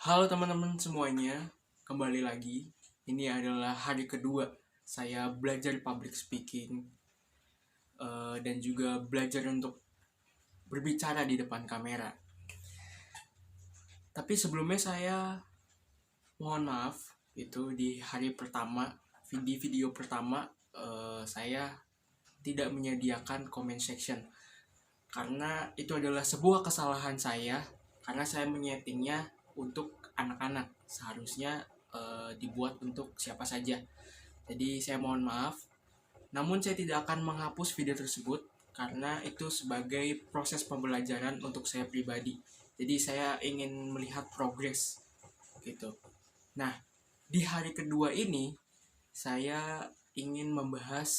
Halo teman-teman semuanya, kembali lagi. Ini adalah hari kedua saya belajar public speaking dan juga belajar untuk berbicara di depan kamera. Tapi sebelumnya saya mohon maaf, itu di hari pertama, di video pertama saya tidak menyediakan comment section karena itu adalah sebuah kesalahan saya karena saya menyetingnya untuk anak-anak, seharusnya dibuat untuk siapa saja. Jadi saya mohon maaf, namun saya tidak akan menghapus video tersebut karena itu sebagai proses pembelajaran untuk saya pribadi. Jadi saya ingin melihat progres gitu. Nah, di hari kedua ini saya ingin membahas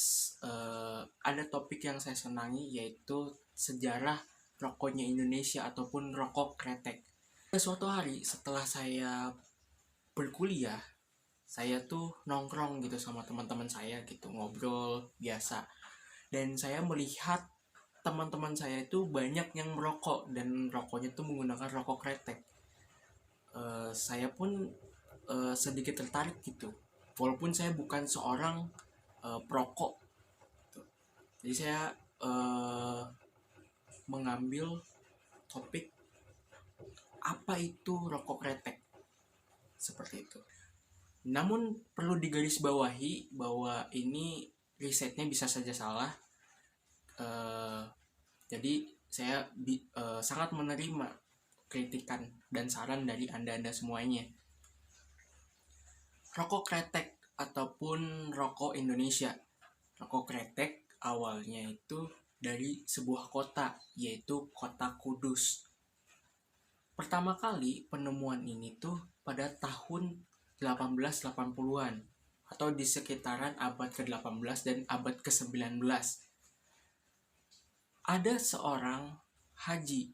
ada topik yang saya senangi, yaitu sejarah rokoknya Indonesia ataupun rokok kretek. Pada suatu hari setelah saya berkuliah, saya tuh nongkrong gitu sama teman-teman saya gitu, ngobrol biasa. Dan saya melihat teman-teman saya itu banyak yang merokok dan rokoknya tuh menggunakan rokok kretek. Saya pun sedikit tertarik gitu. Walaupun saya bukan seorang perokok gitu. Jadi saya mengambil topik apa itu rokok kretek seperti itu. Namun perlu digarisbawahi bahwa ini risetnya bisa saja salah. Jadi saya sangat menerima kritikan dan saran dari anda semuanya. Rokok kretek ataupun rokok Indonesia. Rokok kretek awalnya itu dari sebuah kota, yaitu kota Kudus. Pertama kali penemuan ini tuh pada tahun 1880-an atau di sekitaran abad ke-18 dan abad ke-19. Ada seorang haji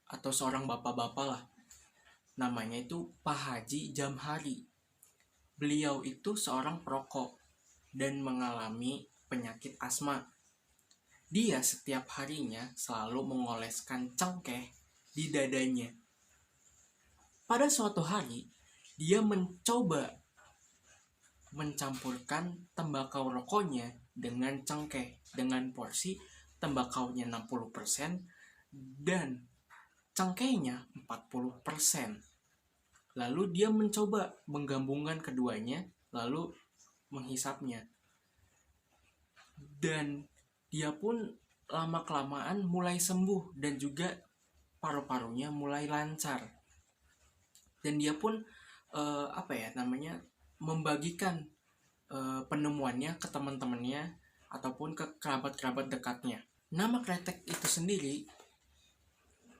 atau seorang bapak-bapak lah, namanya itu Pak Haji Jamhari. Beliau itu seorang perokok dan mengalami penyakit asma. Dia setiap harinya selalu mengoleskan cengkeh di dadanya. Pada suatu hari, dia mencoba mencampurkan tembakau rokoknya dengan cengkeh dengan porsi tembakaunya 60% dan cengkehnya 40%. Lalu dia mencoba menggabungkan keduanya, lalu menghisapnya. Dan dia pun lama-kelamaan mulai sembuh dan juga paru-parunya mulai lancar. Dan dia pun membagikan penemuannya ke teman-temannya ataupun ke kerabat-kerabat dekatnya. Nama kretek itu sendiri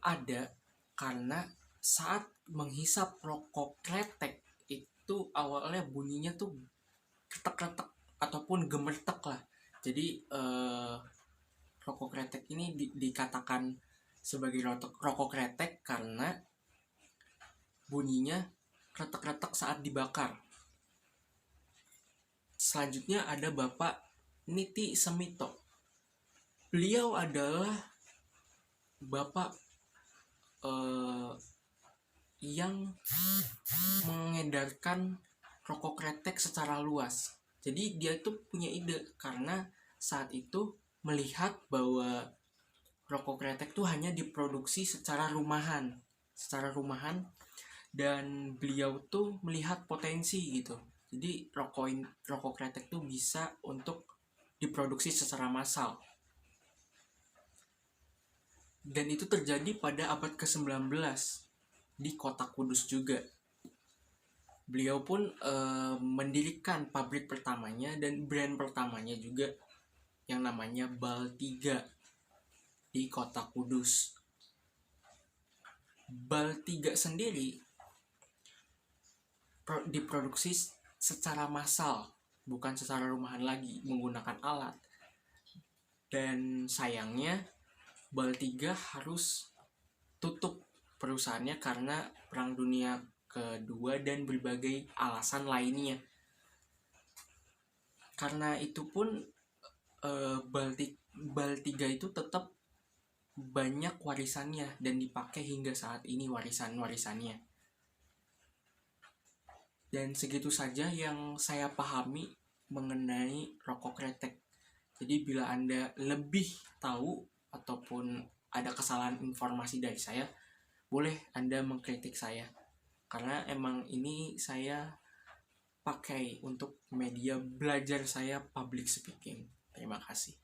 ada karena saat menghisap rokok kretek itu awalnya bunyinya tuh kretek-kretek ataupun gemertek lah. Jadi rokok kretek ini dikatakan sebagai rokok kretek karena bunyinya kretek-kretek saat dibakar. Selanjutnya ada Bapak Niti Semito. Beliau adalah bapak yang mengedarkan rokok kretek secara luas. Jadi dia itu punya ide karena saat itu melihat bahwa rokok kretek itu hanya diproduksi secara rumahan dan beliau tuh melihat potensi gitu. Jadi rokok kretek tuh bisa untuk diproduksi secara massal. Dan itu terjadi pada abad ke-19 di kota Kudus juga. Beliau pun mendirikan pabrik pertamanya dan brand pertamanya juga yang namanya Baltiga di kota Kudus. Baltiga sendiri diproduksi secara massal, bukan secara rumahan lagi menggunakan alat. Dan sayangnya Baltiga harus tutup perusahaannya karena Perang Dunia Kedua dan berbagai alasan lainnya. Karena itu pun Baltiga itu tetap banyak warisannya dan dipakai hingga saat ini warisannya. Dan segitu saja yang saya pahami mengenai rokok kretek. Jadi bila Anda lebih tahu ataupun ada kesalahan informasi dari saya, boleh Anda mengkritik saya. Karena emang ini saya pakai untuk media belajar saya public speaking. Terima kasih.